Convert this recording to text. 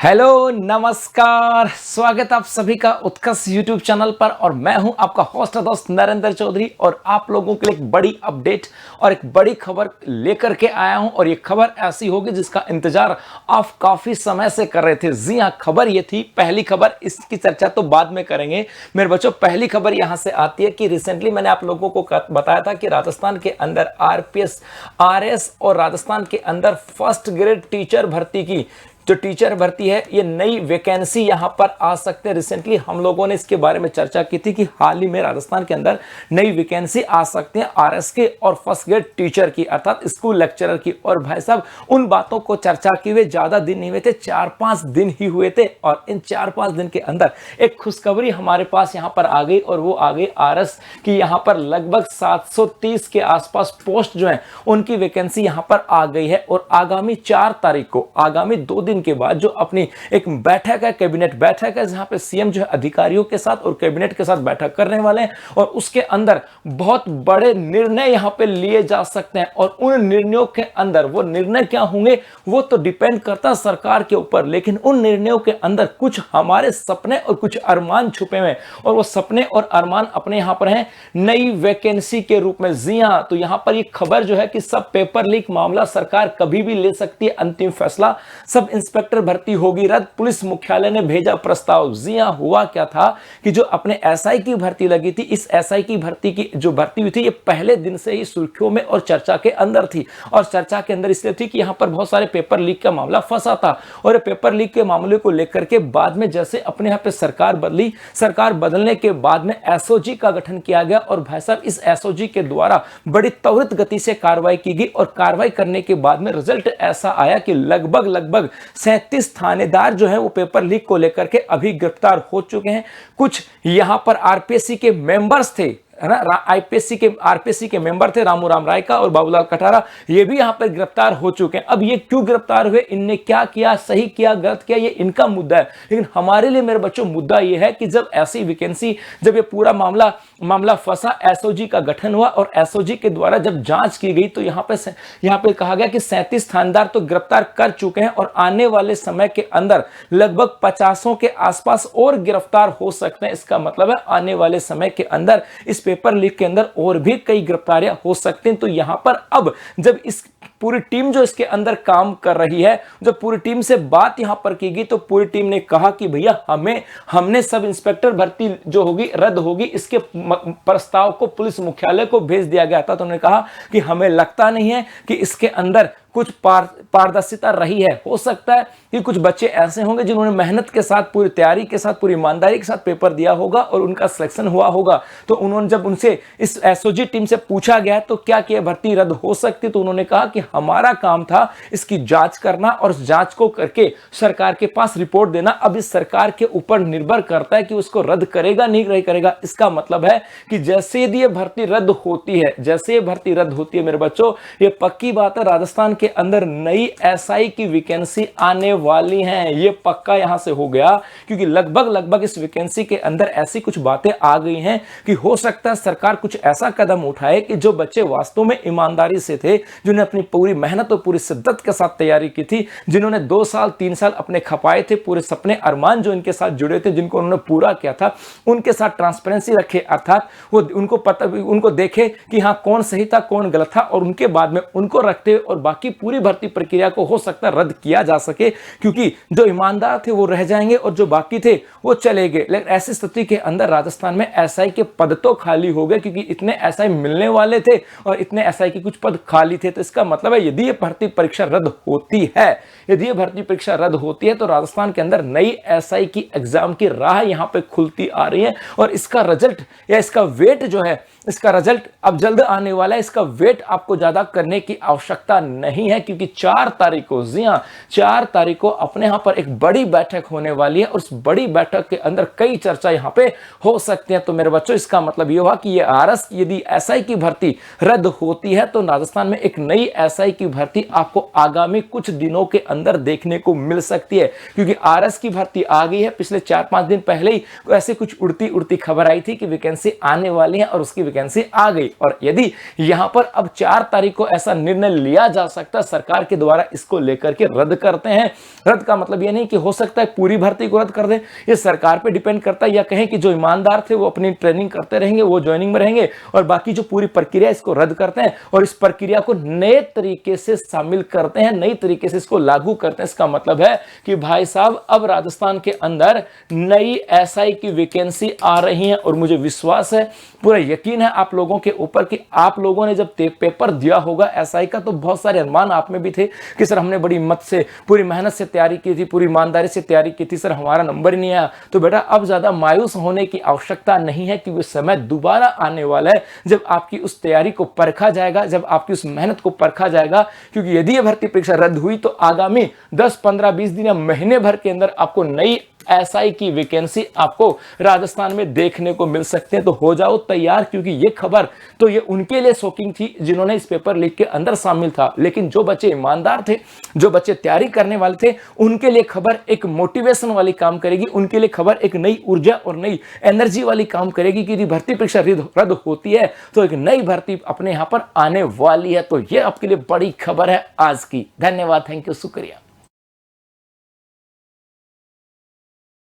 Hello नमस्कार, स्वागत आप सभी का उत्कर्ष यूट्यूब चैनल पर। और मैं हूं आपका होस्ट दोस्त नरेंद्र चौधरी और आप लोगों के लिए एक बड़ी अपडेट और एक बड़ी खबर लेकर के आया हूं। और ये खबर ऐसी होगी जिसका इंतजार आप काफी समय से कर रहे थे। जी हां, खबर ये थी, पहली खबर, इसकी चर्चा तो बाद में करेंगे मेरे बच्चों। पहली खबर यहां से आती है कि रिसेंटली मैंने आप लोगों को बताया था कि राजस्थान के अंदर आरपीएस, आरएस और राजस्थान के अंदर फर्स्ट ग्रेड टीचर भर्ती की जो टीचर भर्ती है, ये नई वैकेंसी यहां पर आ सकते हैं। रिसेंटली हम लोगों ने इसके बारे में चर्चा की थी कि हाल ही में राजस्थान के अंदर नई वैकेंसी आ सकते हैं आरएस के और फर्स्ट ग्रेड टीचर की, अर्थात स्कूल लेक्चरर की। और भाई साहब, उन बातों को चर्चा किए हुए ज्यादा दिन नहीं हुए थे, 4-5 दिन ही हुए थे। और इन 4-5 दिन के अंदर एक खुशखबरी हमारे पास यहां पर आ गई, और वो आ गई आरएस की। यहां पर लगभग 730 के आसपास पोस्ट जो है उनकी वैकेंसी यहां पर आ गई है। और आगामी 4 तारीख को, आगामी 2 दिन के बाद जो अपनी एक बैठक है, कैबिनेट बैठक है, जहां पे सीएम जो है अधिकारियों के साथ और कैबिनेट के साथ बैठक करने वाले हैं। और उसके अंदर बहुत बड़े निर्णय यहां पे लिए जा सकते हैं। और उन निर्णयों के अंदर वो निर्णय क्या होंगे वो तो डिपेंड करता है सरकार के ऊपर, लेकिन उन निर्णयों के अंदर कुछ हमारे सपने और कुछ अरमान छुपे हुए हैं। और वो सपने और अरमान अपने यहां पर हैं नई वैकेंसी के रूप में। जी हां, तो यहां पर ये खबर जो है कि सब पेपर लीक मामला सरकार कभी भी ले सकती है अंतिम फैसला। सब इंस्पेक्टर भर्ती होगी रद्द, पुलिस मुख्यालय ने भेजा प्रस्ताव। जी हां, हुआ क्या था कि जो अपने एसआई की भर्ती लगी थी, इस एसआई की भर्ती की जो भर्ती हुई थी, ये पहले दिन से ही सुर्खियों में और चर्चा के अंदर थी। और चर्चा के अंदर इसलिए थी कि यहां पर बहुत सारे पेपर लीक का मामला फंसा था। और पेपर लीक के मामले को लेकर के बाद में जैसे अपने यहां पे सरकार बदली, सरकार बदलने के बाद में एसओजी का गठन किया गया। और भाई साहब, इस एसओजी के द्वारा बड़ी त्वरित गति से कार्रवाई की गई। और कार्रवाई करने के बाद में रिजल्ट ऐसा आया कि लगभग 37 थानेदार जो है वो पेपर लीक को लेकर के अभी गिरफ्तार हो चुके हैं। कुछ यहां पर आरपीएससी के मेंबर्स थे, है ना, आरपीएससी के मेंबर थे, रामू राम राय का और बाबूलाल कटारा, ये भी यहां पर गिरफ्तार हो चुके हैं। अब ये क्यों गिरफ्तार हुए, इनने क्या किया, सही किया, गलत किया, ये इनका मुद्दा है। लेकिन हमारे लिए मेरे बच्चों मुद्दा ये है कि जब ऐसी वैकेंसी, जब ये पूरा मामला फंसा, एसओजी का गठन हुआ और एसओजी के द्वारा जब जांच की गई तो यहां पे कहा गया कि 37 थानेदार तो गिरफ्तार कर चुके हैं और आने वाले समय के अंदर लगभग 50 के आसपास और गिरफ्तार हो सकते हैं। इसका मतलब है आने वाले समय के अंदर इस पेपर लीक के अंदर और भी कई गिरफ्तारियां हो सकती हैं। तो यहां पर अब जब इस पूरी टीम जो इसके अंदर काम कर रही है, जब पूरी टीम से बात यहां पर की गई तो पूरी टीम ने कहा कि भैया हमने सब इंस्पेक्टर भर्ती जो होगी रद्द होगी, इसके प्रस्ताव को पुलिस मुख्यालय को भेज दिया गया था। तो उन्होंने कहा कि हमें लगता नहीं है कि इसके अंदर कुछ पारदर्शिता रही है। हो सकता है कि कुछ बच्चे ऐसे होंगे जिन्होंने मेहनत के साथ, पूरी तैयारी के साथ, पूरी ईमानदारी के साथ पेपर दिया होगा और उनका सिलेक्शन हुआ होगा। तो उन्होंने जब उनसे इस एसओजी टीम से पूछा गया तो क्या कि भर्ती रद्द हो सकती, तो उन्होंने कहा कि हमारा काम था इसकी जांच करना और उस जांच को करके सरकार के पास रिपोर्ट देना। अब इस सरकार के ऊपर निर्भर करता है कि उसको रद्द करेगा नहीं करेगा। इसका मतलब है कि जैसे ये भर्ती रद्द होती है, जैसे ये भर्ती रद्द होती है मेरे बच्चों, ये पक्की बात है राजस्थान के अंदर नई एसआई की वैकेंसी आने वाली हैं। ये पक्का यहां से हो गया, क्योंकि लगभग इस वैकेंसी के अंदर ऐसी कुछ बातें आ गई हैं कि हो सकता है सरकार कुछ ऐसा कदम उठाए कि जो बच्चे वास्तव में ईमानदारी से थे, जिन्होंने अपनी पूरी मेहनत और पूरी शिद्दत के साथ तैयारी की थी, जिन्होंने 2 साल 3 साल अपने खपाए थे, पूरे सपने अरमान जो इनके साथ जुड़े थे, जिनको उन्होंने पूरा किया था, उनके साथ ट्रांसपेरेंसी रखे, अर्थात वो उनको देखे कि हाँ कौन सही था कौन गलत था, और उनके बाद में उनको रखते और बाकी पूरी भर्ती प्रक्रिया को हो सकता है रद्द किया जा सके, क्योंकि जो ईमानदार थे वो रह जाएंगे और जो बाकी थे वो चले गए। लेकिन ऐसी स्थिति के अंदर राजस्थान में एसआई के पद तो खाली हो गए, क्योंकि इतने एसआई मिलने वाले थे और इतने एसआई के कुछ पद खाली थे। तो इसका मतलब है यदि ये भर्ती परीक्षा रद्द होती है, यदि ये भर्ती परीक्षा रद्द होती है तो राजस्थान के अंदर नई एसआई की एग्जाम की राह यहां पे खुलती आ रही है। और इसका रिजल्ट या इसका वेट जो है, इसका रिजल्ट अब जल्द आने वाला है। इसका वेट आपको ज्यादा करने की आवश्यकता नहीं है, क्योंकि 4 तारीख को, जी हां 4 तारीख को अपने यहां पर एक बड़ी बैठक होने वाली है और उस बड़ी बैठक के अंदर कई चर्चा यहां पे हो सकती है। तो मेरे बच्चों, इसका मतलब यह हुआ कि ये आरएस यदि एसआई की भर्ती रद्द होती है तो राजस्थान में एक नई एसआई की भर्ती आपको आगामी कुछ दिनों के अंदर देखने को मिल सकती है, क्योंकि आरएस की भर्ती आ गई है। पिछले 4-5 दिन पहले ही ऐसे कुछ उड़ती खबर आई थी कि वैकेंसी आने वाली है और उसकी वैकेंसी आ गई। और यदि यहां पर अब 4 तारीख को ऐसा निर्णय लिया जा सकता है सरकार के द्वारा इसको लेकर के रद्द करते हैं। रद्द का मतलब यह नहीं कि हो सकता है पूरी भर्ती को रद्द कर दें, ये सरकार पे डिपेंड करता है, या कहें कि जो ईमानदार थे वो अपनी ट्रेनिंग करते रहेंगे, वो ज्वाइनिंग में रहेंगे, और बाकी जो पूरी प्रक्रिया इसको रद्द करते हैं और इस प्रक्रिया को नए तरीके से शामिल करते हैं, नई तरीके से इसको लागू करते हैं। इसका मतलब है कि भाई साहब अब राजस्थान के अंदर नई एसआई की वैकेंसी आ रही है। और मुझे विश्वास है, पूरा यकीन है आप लोगों के ऊपर कि आप लोगों ने जब पेपर दिया होगा एसआई का तो बहुत सारे अनुमान आप में भी थे कि सर हमने बड़ी हिम्मत से पूरी मेहनत से तैयारी की थी, पूरी ईमानदारी से तैयारी की थी, सर हमारा नंबर ही नहीं आया। तो बेटा अब ज्यादा मायूस होने की आवश्यकता नहीं है, क्योंकि समय दोबारा आने वाला है जब आपकी उस तैयारी को परखा जाएगा, जब आपकी उस मेहनत को परखा जाएगा। क्योंकि यदि यह भर्ती परीक्षा रद्द हुई तो आगामी 10, 15, 20 दिन या महीने भर के अंदर आपको नई एसआई की वैकेंसी आपको राजस्थान में देखने को मिल सकते हैं। तो हो जाओ तैयार, क्योंकि ये खबर तो ये उनके लिए शॉकिंग थी जिन्होंने इस पेपर लीक के अंदर शामिल था, लेकिन जो बच्चे ईमानदार थे, जो बच्चे तैयारी करने वाले थे, उनके लिए खबर एक मोटिवेशन वाली काम करेगी, उनके लिए खबर एक नई ऊर्जा और नई एनर्जी वाली काम करेगी कि यदि भर्ती परीक्षा रद्द होती है तो एक नई भर्ती अपने यहां पर आने वाली है। तो ये आपके लिए बड़ी खबर है आज की। धन्यवाद, थैंक यू, शुक्रिया।